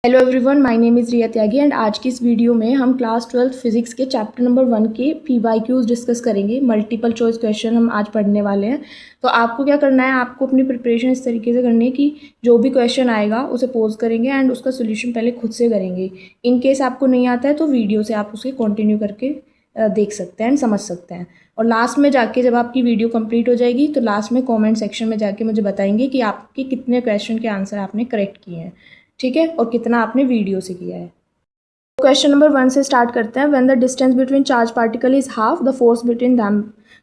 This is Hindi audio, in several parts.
Hello everyone, my name is Riya Tyagi and आज की इस वीडियो में हम क्लास 12 फिजिक्स के चैप्टर नंबर 1 के PYQs डिस्कस करेंगे। मल्टीपल चॉइस क्वेश्चन हम आज पढ़ने वाले हैं। तो आपको क्या करना है, आपको अपनी प्रिपरेशन इस तरीके से करनी है कि जो भी क्वेश्चन आएगा उसे पोज करेंगे एंड उसका सोल्यूशन पहले खुद से करेंगे। इन केस आपको नहीं आता है तो वीडियो से आप उसे कंटिन्यू करके देख सकते हैं एंड समझ सकते हैं। और लास्ट में जाके जब आपकी वीडियो कंप्लीट हो जाएगी तो लास्ट में कमेंट सेक्शन में जाके मुझे बताएंगे कि आपके कितने क्वेश्चन के आंसर आपने करेक्ट किए हैं, ठीक है, और कितना आपने वीडियो से किया है। क्वेश्चन नंबर 1 से स्टार्ट करते हैं। When the distance between charge particle is half the force between them,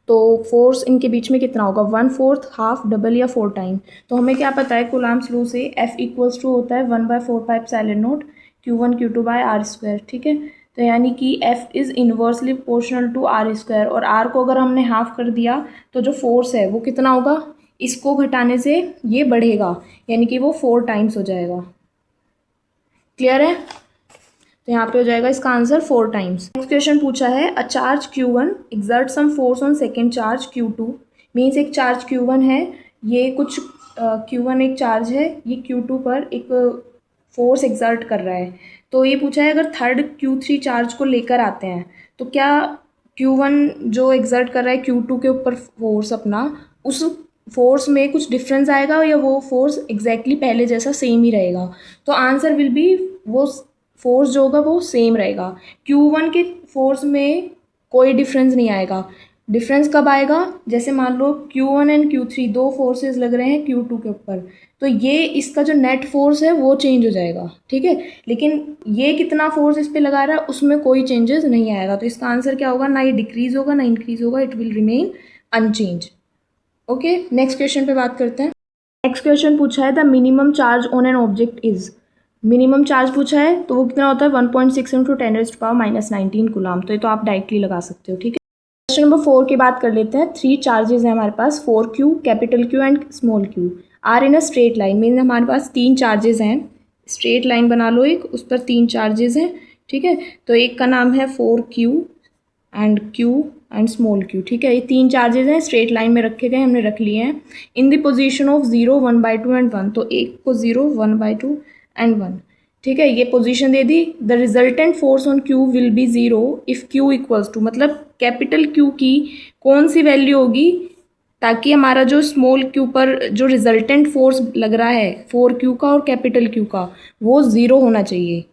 तो फोर्स इनके बीच में कितना होगा, 1/4, हाफ, डबल या 4 टाइम। तो हमें क्या पता है कूलम्ब्स लॉ से F इक्वल्स टू होता है 1/4πε0 Q1 Q2 bye are square, ठीक है। तो यानी कि F is inversely proportional to r square, और आर को अगर हमने हाफ कर दिया तो जो फोर्स है वो कितना होगा, इसको घटाने से ये बढ़ेगा, यानी कि वो 4 टाइम्स हो जाएगा। क्लियर है? तो यहाँ पे हो जाएगा इसका आंसर 4 टाइम्स। नेक्स्ट क्वेश्चन पूछा है, a charge Q1 exert some force on second charge Q2। Means एक चार्ज Q1 है, ये कुछ Q1 एक चार्ज है, ये Q2 पर एक फोर्स एक्सर्ट कर रहा है। तो ये पूछा है अगर थर्ड Q3 चार्ज को लेकर आते हैं तो क्या Q1 जो एक्सर्ट कर रहा है Q2 के ऊपर फोर्स अपना, उस फोर्स में कुछ डिफरेंस आएगा या वो फोर्स एग्जैक्टली पहले जैसा सेम ही रहेगा। तो आंसर विल बी, वो फोर्स जो होगा वो सेम रहेगा। Q1 के फोर्स में कोई डिफरेंस नहीं आएगा। डिफरेंस कब आएगा, जैसे मान लो Q1 एंड Q3 दो फोर्सेस लग रहे हैं Q2 के ऊपर, तो ये इसका जो नेट फोर्स है वो चेंज हो जाएगा, ठीक है। लेकिन ये कितना फोर्स इस पे लगा रहा है उसमें कोई चेंजेस नहीं आएगा। तो इसका आंसर क्या होगा, ना ये डिक्रीज होगा ना इंक्रीज होगा, it will remain unchange. Okay, next question पे बात करते हैं। नेक्स्ट क्वेश्चन पूछा है the minimum charge on an object is. Minimum charge पूछा है तो वो कितना होता है 1.6 × 10⁻⁻19 कूलम्ब। तो ये तो आप डायरेक्टली लगा सकते हो, ठीक है। क्वेश्चन नंबर 4 की बात कर लेते हैं। 3 चार्जेस हैं हमारे पास, 4Q, capital Q and small q are in a straight line. Mean हमारे पास 3 चार्जेस हैं, स्ट्रेट लाइन बना लो एक, उस पर 3 चार्जेस हैं, ठीक है। तो एक का नाम है 4Q and Q and small q, ठीक है। ये 3 चार्जेस हैं, स्ट्रेट लाइन में रखे गए, हमने रख लिए हैं। In the position of 0, 1/2 and 1। तो एक को 0, 1/2 एंड 1, ठीक है। ये पोजीशन दे दी। The resultant force on Q will be 0 if Q equals to, मतलब कैपिटल Q की कौन सी वैल्यू होगी ताकि हमारा जो स्मॉल q पर जो रिजल्टेंट फोर्स लग रहा है 4Q का और कैपिटल Q का, वो 0 होना चाहिए।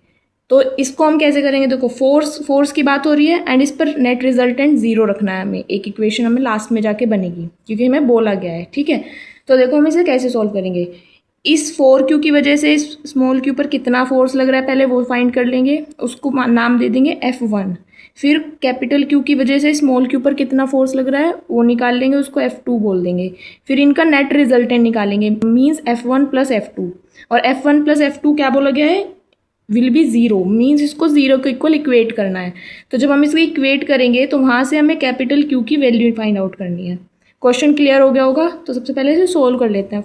तो इसको हम कैसे करेंगे, देखो फोर्स की बात हो रही है एंड इस पर नेट रिजल्टेंट 0 रखना है हमें। एक इक्वेशन हमें लास्ट में जाके बनेगी क्योंकि हमें बोला गया है, ठीक है। तो देखो हम इसे कैसे सॉल्व करेंगे। इस 4Q की वजह से इस स्मॉल q पर कितना फोर्स लग रहा है पहले वो फाइंड कर लेंगे, उसको नाम दे देंगे F1। फिर कैपिटल Q की वजह से स्मॉल q पर कितना फोर्स लग रहा है वो निकाल लेंगे, उसको F2 बोल देंगे। फिर इनका नेट रिजल्टेंट निकालेंगे, मीन्स F1 + F2। और F1 + F2 क्या बोला गया है, विल बी 0, मीन्स इसको 0 के इक्वल इक्वेट करना है। तो जब हम इसको इक्वेट करेंगे तो वहाँ से हमें कैपिटल Q की वैल्यू फाइंड आउट करनी है। क्वेश्चन क्लियर हो गया होगा। तो सबसे पहले इसे सोल्व कर लेते हैं।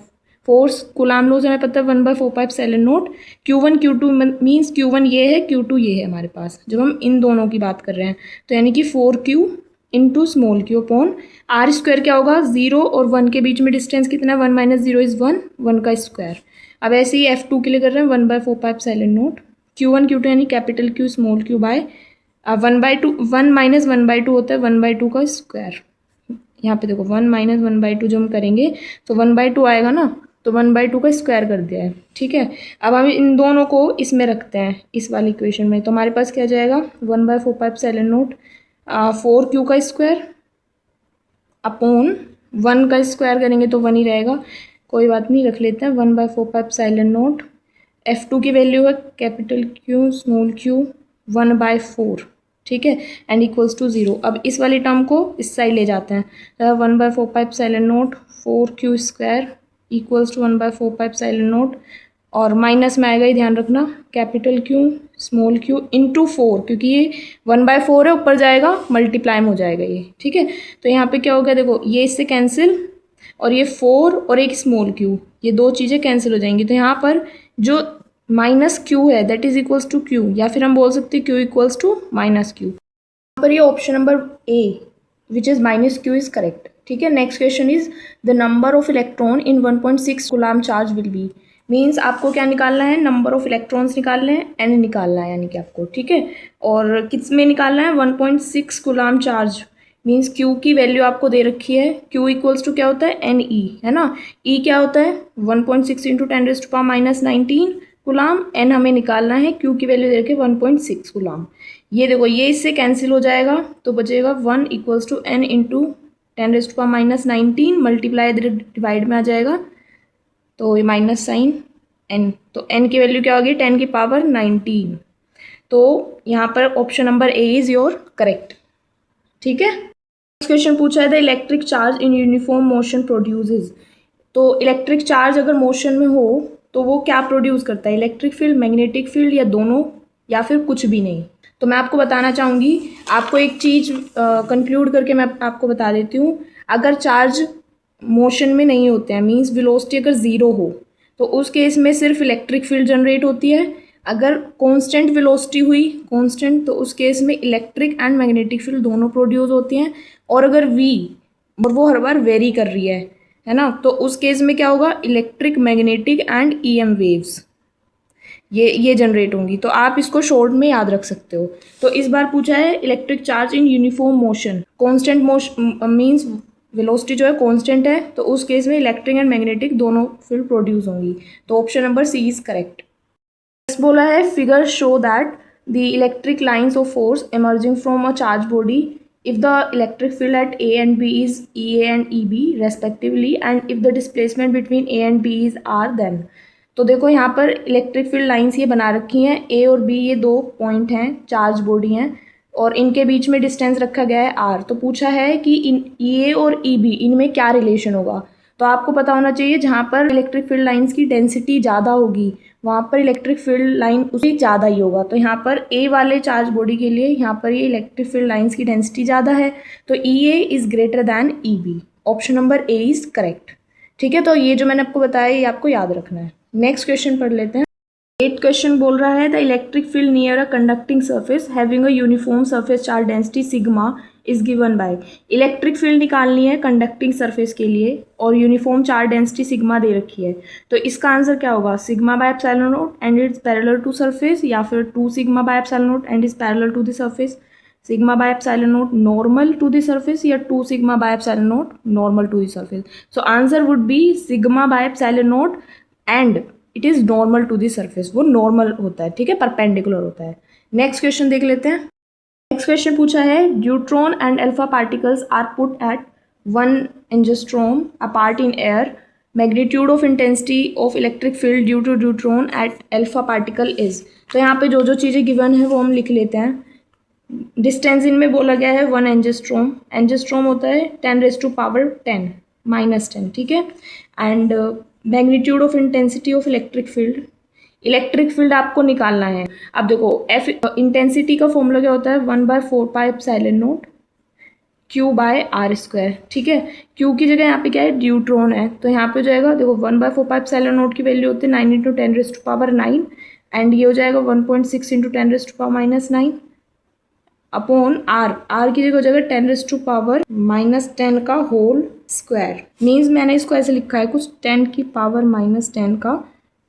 फोर्स कूलम्ब लॉ से हमें पता है 1/4πε0 Q1 Q2, मीन्स Q1 ये है, Q2 ये है हमारे पास, जब हम इन दोनों की बात कर रहे हैं। तो यानी कि 4Q into small q upon r square क्या होगा, 0 और 1 के बीच में डिस्टेंस कितना है, 1 - 0 इज़ 1, 1 का स्क्वायर। अब ऐसे ही F2 के लिए कर रहे हैं 1/4πε0 Q1 Q2 यानी capital Q small q by 1/2, 1 - 1/2 होता है 1/2 का स्क्वायर। यहाँ पे देखो 1 - 1/2 जो हम करेंगे तो 1/2 आएगा ना, तो 1/2 का स्क्वायर कर दिया है, ठीक है। अब हम इन दोनों को इसमें रखते हैं, इस वाली इक्वेशन में। तो हमारे पास क्या जाएगा 1/4πε0 4Q का स्क्वायर अपॉन 1 का स्क्वायर करेंगे तो 1 ही रहेगा, कोई बात नहीं, रख लेते हैं 1/4πε0। F2 की वैल्यू है कैपिटल Q स्मॉल q 1/4, ठीक है, एंड इक्वल्स टू 0। अब इस वाली टर्म को इस साइड ले जाते हैं, 1/4πε0 4Q स्क्वायर इक्वल्स टू 1/4πε0, और माइनस में आएगा, ही ध्यान रखना, capital Q small q into 4, क्योंकि ये 1/4 है, ऊपर जाएगा मल्टीप्लाई में हो जाएगा ये, ठीक है। तो यहाँ पे क्या हो गया, देखो ये इससे कैंसिल, और ये 4 और एक स्मॉल q, ये दो चीज़ें कैंसिल हो जाएंगी। तो यहाँ पर जो माइनस q है that is equals to q, या फिर हम बोल सकते हैं q equals to minus q। यहाँ पर ये option number A which is -q is correct, ठीक है। Next question is the number of electron in 1.6 coulomb charge will be. Means आपको क्या निकालना है, नंबर ऑफ इलेक्ट्रॉन्स निकालने हैं, एन निकालना है यानी कि आपको, ठीक है। और किस में निकालना है, 1.6 कूलाम चार्ज। मीन्स क्यू की वैल्यू आपको दे रखी है, क्यू इक्वल्स टू क्या होता है, एन ई, है ना। ई क्या होता है, 1.6 इंटू 10⁻⁻19 गुलाम। एन हमें निकालना है, क्यू की वैल्यू दे रखी है 1.6 गुलाम। ये देखो ये इससे कैंसिल हो जाएगा तो बचेगा 1 equals to n into 10⁻⁻19 multiply divide में आ जाएगा तो ये माइनस साइन एन, तो एन की वैल्यू क्या होगी, 10 की पावर 19। तो यहाँ पर option number A is your correct, ठीक है। नेक्स्ट क्वेश्चन पूछा है the electric charge in uniform motion produces. तो इलेक्ट्रिक चार्ज अगर मोशन में हो तो वो क्या प्रोड्यूस करता है, इलेक्ट्रिक फील्ड, मैग्नेटिक फील्ड, या दोनों, या फिर कुछ भी नहीं। तो मैं आपको बताना चाहूँगी, आपको एक चीज़ कंक्लूड करके मैं आपको बता देती हूँ। अगर चार्ज मोशन में नहीं होते हैं, मीन्स वेलोसिटी अगर ज़ीरो हो, तो उस केस में सिर्फ इलेक्ट्रिक फील्ड जनरेट होती है। अगर कांस्टेंट वेलोसिटी हुई, कांस्टेंट, तो उस केस में इलेक्ट्रिक एंड मैग्नेटिक फील्ड दोनों प्रोड्यूस होती हैं। और अगर वी, और वो हर बार वेरी कर रही है ना, तो उस केस में क्या होगा, electric, magnetic and EM waves ये जनरेट होंगी। तो आप इसको शॉर्ट में याद रख सकते हो। तो इस बार पूछा है electric charge in uniform motion, constant motion means velocity जो है कांस्टेंट है, तो उस केस में इलेक्ट्रिक एंड मैग्नेटिक दोनों फील्ड प्रोड्यूस होंगी। तो option number C is correct. बोला है figure show that the electric lines of force emerging from a charge body if the electric field at A and B is EA and EB respectively and if the displacement between A and B is R then। तो देखो यहाँ पर इलेक्ट्रिक फील्ड लाइंस ये बना रखी हैं, ए और बी ये दो पॉइंट हैं, चार्ज बॉडी हैं, और इनके बीच में डिस्टेंस रखा गया है आर। तो पूछा है कि इन ए और ई बी इनमें क्या रिलेशन होगा। तो आपको पता होना चाहिए जहाँ पर इलेक्ट्रिक फील्ड लाइंस की डेंसिटी ज़्यादा होगी वहाँ पर इलेक्ट्रिक फील्ड लाइन उससे ज़्यादा ही होगा। तो यहाँ पर ए वाले चार्ज बॉडी के लिए यहाँ पर ये इलेक्ट्रिक फील्ड लाइंस की डेंसिटी ज़्यादा है, तो E A is greater than E B. Option number A is correct, ठीक है। तो ये जो मैंने आपको बताया ये आपको याद रखना है। नेक्स्ट क्वेश्चन पढ़ लेते हैं। 8 क्वेश्चन बोल रहा है the electric field near a conducting surface having a uniform surface charge density sigma is given by. Electric field निकालनी है कंडक्टिंग सरफेस के लिए और यूनिफॉर्म चार्ज डेंसिटी सिग्मा दे रखी है। तो इसका आंसर क्या होगा, sigma by epsilon nought and it's parallel to surface, या फिर 2 sigma by epsilon nought and is parallel to the surface, sigma by epsilon nought normal to the surface, या 2 sigma by epsilon nought normal to the surface. So answer would be sigma by epsilon nought and it is normal to the surface, वो नॉर्मल होता है, ठीक है, परपेंडिकुलर होता है। नेक्स्ट क्वेश्चन देख लेते हैं। नेक्स्ट क्वेश्चन पूछा है neutron and alpha particles are put at 1 angstrom apart in air, magnitude of intensity of electric field due to neutron at alpha particle is. तो यहाँ पे जो जो चीज़ें गिवन है वो हम लिख लेते हैं। डिस्टेंस इनमें बोला गया है 1 एंजिस्ट्रॉम, एंजिस्ट्रॉम होता है 10⁻10 -10, ठीक है। And magnitude of intensity of electric field, electric field आपको निकालना है। अब देखो एफ इंटेंसिटी का फॉर्मूला क्या होता है, 1/4πε0 क्यू बाय आर स्क्वायर, ठीक है। क्यू की जगह यहाँ पे क्या है, न्यूट्रॉन है, तो यहाँ पे हो जाएगा देखो 1/4πε0 की वैल्यू होती है 9 × 10⁻9 एंड ये हो जाएगा 1.6 × 10⁻9 अपॉन आर, आर की जगह हो जाएगा 10⁻−10 का होल स्क्वायर। मीन्स मैंने इसको ऐसे लिखा है कुछ 10 की पावर -10 का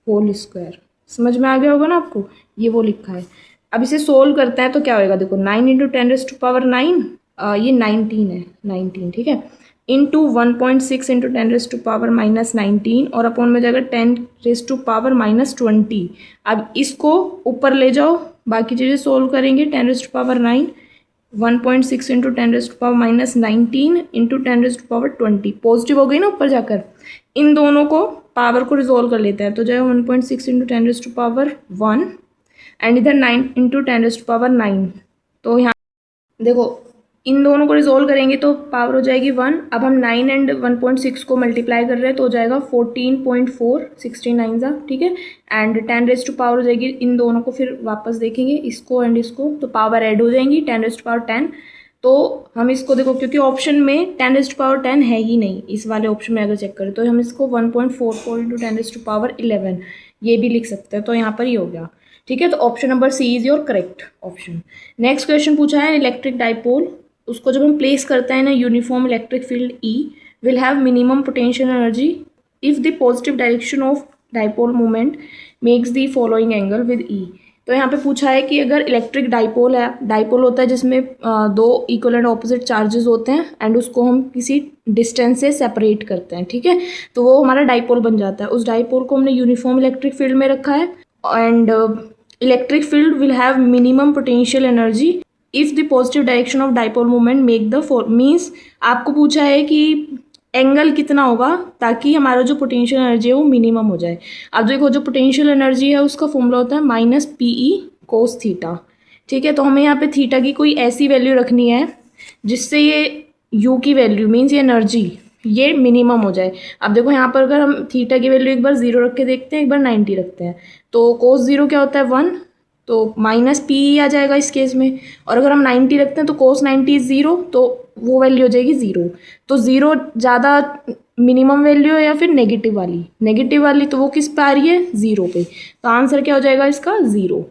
होल स्क्वायर। समझ में आ गया होगा ना आपको, ये वो लिखा है। अब इसे सोल्व करते हैं तो क्या होएगा, देखो 9 × 10⁻9 ये 19 है, 19, ठीक है, इंटू 1.6 × 10⁻−19 और अपॉन में जाएगा 10⁻−20। अब इसको ऊपर ले जाओ, बाकी चीज़ें सोल्व करेंगे। 10⁻9 1.6 × 10⁻−19 इंटू 10⁻20 पॉजिटिव हो गई ना ऊपर जाकर। इन दोनों को पावर को रिजोल्व कर लेते हैं तो जाएगा 1.6 × 10⁻1 एंड इधर 9 × 10⁻9। तो यहाँ देखो इन दोनों को रिजोल्व करेंगे तो पावर हो जाएगी 1। अब हम 9 एंड 1.6 को मल्टीप्लाई कर रहे हैं तो हो जाएगा 14.4, 69 सा, ठीक है। एंड 10⁻हो जाएगी, इन दोनों को फिर वापस देखेंगे इसको एंड इसको, तो पावर ऐड हो जाएंगी 10⁻10। तो हम इसको देखो क्योंकि ऑप्शन में 10⁻10 है ही नहीं, इस वाले ऑप्शन में अगर चेक करें तो हम इसको 1.44 × 10⁻11 ये भी लिख सकते हैं। तो यहाँ पर ये हो गया, ठीक है। तो option number C is your correct option. Next question पूछा है इलेक्ट्रिक डाइपोल, उसको जब हम प्लेस करते हैं ना uniform electric field E will have minimum potential energy if the positive direction of dipole moment makes the following angle with E. तो यहाँ पे पूछा है कि अगर इलेक्ट्रिक डाइपोल है, डाइपोल होता है जिसमें दो इक्वल एंड ऑपोजिट चार्जेस होते हैं एंड उसको हम किसी डिस्टेंस से सेपरेट करते हैं, ठीक है, तो वो हमारा डाइपोल बन जाता है। उस डाइपोल को हमने यूनिफॉर्म इलेक्ट्रिक फील्ड में रखा है and electric field will have minimum potential energy if the positive direction of dipole moment make the means आपको पूछा है कि एंगल कितना होगा ताकि हमारा जो पोटेंशियल एनर्जी है वो मिनिमम हो जाए। अब देखो जो पोटेंशियल एनर्जी है उसका फॉर्मूला होता है minus P E cos theta, ठीक है। तो हमें यहाँ पे थीटा की कोई ऐसी वैल्यू रखनी है जिससे ये यू की वैल्यू मीन्स ये एनर्जी ये मिनिमम हो जाए। अब देखो यहाँ पर अगर हम थीटा की वैल्यू एक बार 0 रख के देखते हैं, एक बार 90 रखते हैं, तो कोस 0 क्या होता है 1, तो माइनस पी ई आ जाएगा इस केस में। और अगर हम 90 रखते हैं तो कोस 90 इज 0, तो वो वैल्यू हो जाएगी 0। तो 0 ज़्यादा मिनिमम वैल्यू है या फिर नेगेटिव वाली, नेगेटिव वाली, तो वो किस पे आ रही है 0 पे। तो आंसर क्या हो जाएगा इसका 0।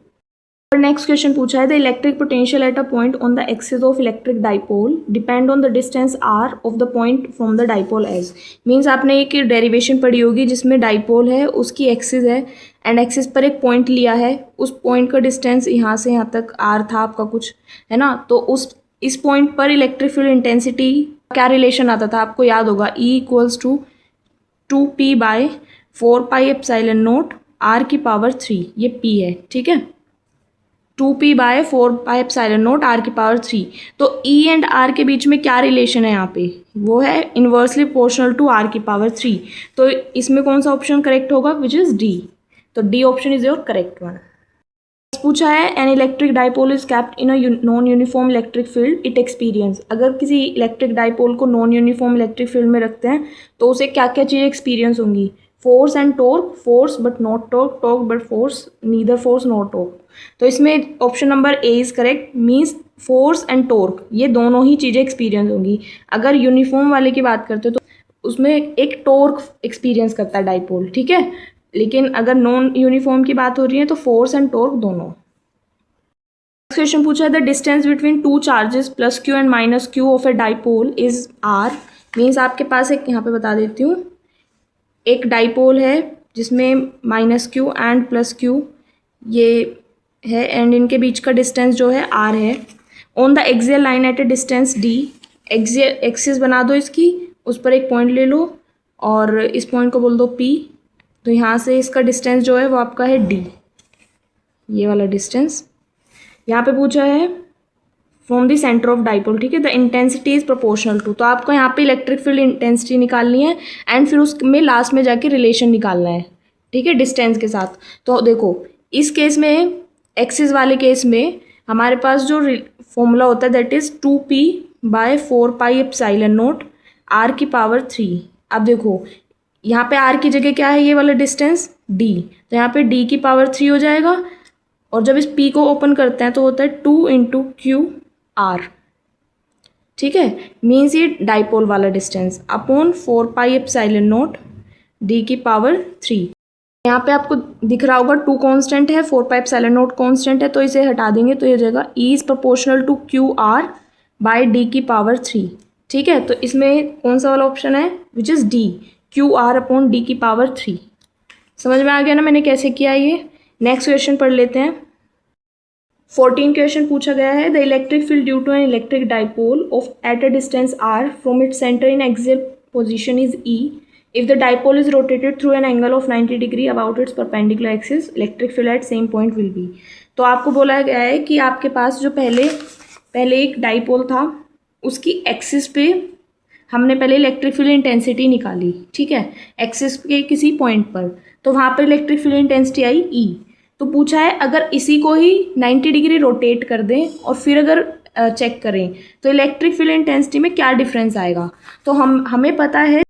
और नेक्स्ट क्वेश्चन पूछा है the electric potential at a point on the axis of electric dipole depend on the distance r of the point from the dipole as. Means आपने एक डेरिवेशन पढ़ी होगी जिसमें डाइपोल है, उसकी एक्सिस है एंड एक्सिस पर एक पॉइंट लिया है, उस पॉइंट का डिस्टेंस यहाँ से यहाँ तक आर था आपका कुछ, है ना। तो इस पॉइंट पर इलेक्ट्रिक फील्ड इंटेंसिटी क्या रिलेशन आता था आपको याद होगा, E equals to 2p/4πε0 r की पावर 3, ये p है, ठीक है, 2p/4πε0 r की पावर 3। तो E एंड R के बीच में क्या रिलेशन है यहाँ पे, वो है इन्वर्सली प्रोपोर्शनल टू r की पावर 3। तो इसमें कौन सा ऑप्शन करेक्ट होगा, विच इज डी। तो D option is your correct one. पूछा है an electric dipole is kept in a non uniform electric field it experience. अगर किसी इलेक्ट्रिक डाइपोल को नॉन यूनिफॉर्म इलेक्ट्रिक फील्ड में रखते हैं तो उसे क्या क्या चीज़ें एक्सपीरियंस होंगी, force and torque, force but not torque, torque but force, neither force not torque. तो इसमें option number A is correct, means force and torque ये दोनों ही चीज़ें एक्सपीरियंस होंगी। अगर यूनिफॉर्म वाले की बात करते हो तो उसमें एक टॉर्क एक्सपीरियंस करता है डाइपोल, ठीक है, लेकिन अगर नॉन यूनिफॉर्म की बात हो रही है तो फोर्स एंड टॉर्क दोनों। क्वेश्चन पूछा है the distance between two charges plus q and minus q of a dipole is r. Means आपके पास एक, यहाँ पे बता देती हूँ, एक डाइपोल है जिसमें minus Q and plus Q ये है एंड इनके बीच का डिस्टेंस जो है आर है। On the axial line at A distance D, axis बना दो इसकी, उस पर एक पॉइंट ले लो और इस पॉइंट को बोल दो पी। तो यहाँ से इसका डिस्टेंस जो है वो आपका है डी, ये वाला डिस्टेंस। यहाँ पे पूछा है from the centre of dipole, ठीक है, the intensity is proportional to. तो आपको यहाँ पे इलेक्ट्रिक फील्ड इंटेंसिटी निकालनी है एंड फिर उसमें लास्ट में जाके रिलेशन निकालना है, ठीक है, डिस्टेंस के साथ। तो देखो इस केस में, एक्सिस वाले केस में हमारे पास जो फॉर्मूला होता है दैट इज 2p/4πε0 r की पावर 3। अब देखो यहाँ पे r की जगह क्या है, ये वाला डिस्टेंस d, तो यहाँ पे d की पावर 3 हो जाएगा और जब इस p को ओपन करते हैं तो होता है 2 × QR, ठीक है, मीन्स ये डाइपोल वाला डिस्टेंस अपॉन 4πε0 d की पावर 3। यहाँ पे आपको दिख रहा होगा 2 कांस्टेंट है, 4πε0 कांस्टेंट है, तो इसे हटा देंगे तो ये हो जाएगा E is proportional to QR by d की पावर 3, ठीक है। तो इसमें कौन सा वाला ऑप्शन है, which is D, QR upon d की पावर 3। समझ में आ गया ना मैंने कैसे किया ये। नेक्स्ट क्वेश्चन पढ़ लेते हैं। 14 क्वेश्चन पूछा गया है the electric field due to an electric dipole of at a distance r from its centre in axial position is E if the dipole is rotated through an angle of 90 degree about its perpendicular axis electric field at same point will be। तो आपको बोला गया है कि आपके पास जो पहले एक डाइपोल था उसकी एक्सिस पे हमने पहले इलेक्ट्रिक फील्ड इंटेंसिटी निकाली, ठीक है, एक्सिस के किसी पॉइंट पर, तो वहाँ पर electric field intensity I E। तो पूछा है अगर इसी को ही 90 डिग्री रोटेट कर दें और फिर अगर चेक करें तो इलेक्ट्रिक फील्ड इंटेंसिटी में क्या डिफरेंस आएगा। तो हमें पता है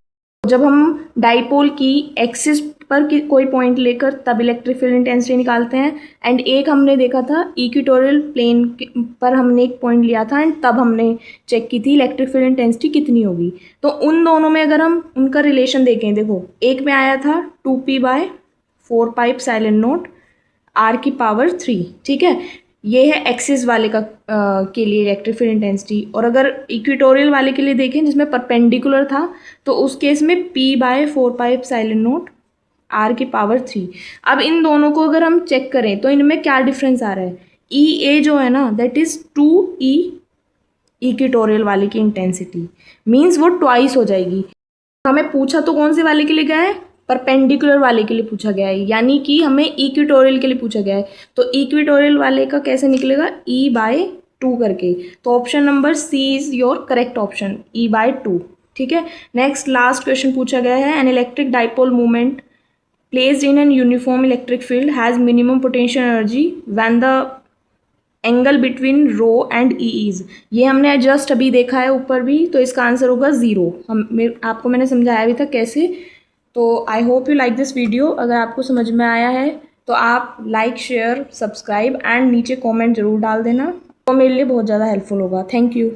जब हम डाइपोल की एक्सिस पर कोई पॉइंट लेकर तब इलेक्ट्रिक फील्ड इंटेंसिटी निकालते हैं एंड एक हमने देखा था इक्वेटोरियल प्लेन पर हमने एक पॉइंट लिया था एंड तब हमने चेक की थी इलेक्ट्रिक फील्ड इंटेंसिटी कितनी होगी। तो उन दोनों में अगर हम उनका रिलेशन देखें, देखो एक में आया था 2p/4πε0 r की पावर 3, ठीक है, ये है एक्सिस वाले का के लिए इलेक्ट्रिक फील्ड इंटेंसिटी। और अगर इक्वेटोरियल वाले के लिए देखें जिसमें परपेंडिकुलर था तो उस केस में p/4πε0 r⁻³ अब इन दोनों को अगर हम चेक करें तो इनमें क्या डिफरेंस आ रहा है, EA जो है ना दैट इज़ 2E इक्वेटोरियल वाले की इंटेंसिटी, मीन्स वो ट्वाइस हो जाएगी। हमें पूछा तो कौन से वाले के लिए गया है, परपेंडिकुलर वाले के लिए पूछा गया है, यानी कि हमें इक्वेटोरियल के लिए पूछा गया है। तो इक्वेटोरियल वाले का कैसे निकलेगा, E/2 करके। तो option number C is your correct option, E/2। ठीक है, नेक्स्ट लास्ट क्वेश्चन पूछा गया है, an electric dipole movement placed in an uniform electric field has minimum potential energy when the angle between rho and E is, ये हमने जस्ट अभी देखा है ऊपर भी, तो इसका आंसर होगा 0। आपको मैंने समझाया भी था कैसे। तो I hope you like this video. अगर आपको समझ में आया है तो आप लाइक शेयर सब्सक्राइब एंड नीचे कमेंट जरूर डाल देना, तो मेरे लिए बहुत ज़्यादा हेल्पफुल होगा। Thank you.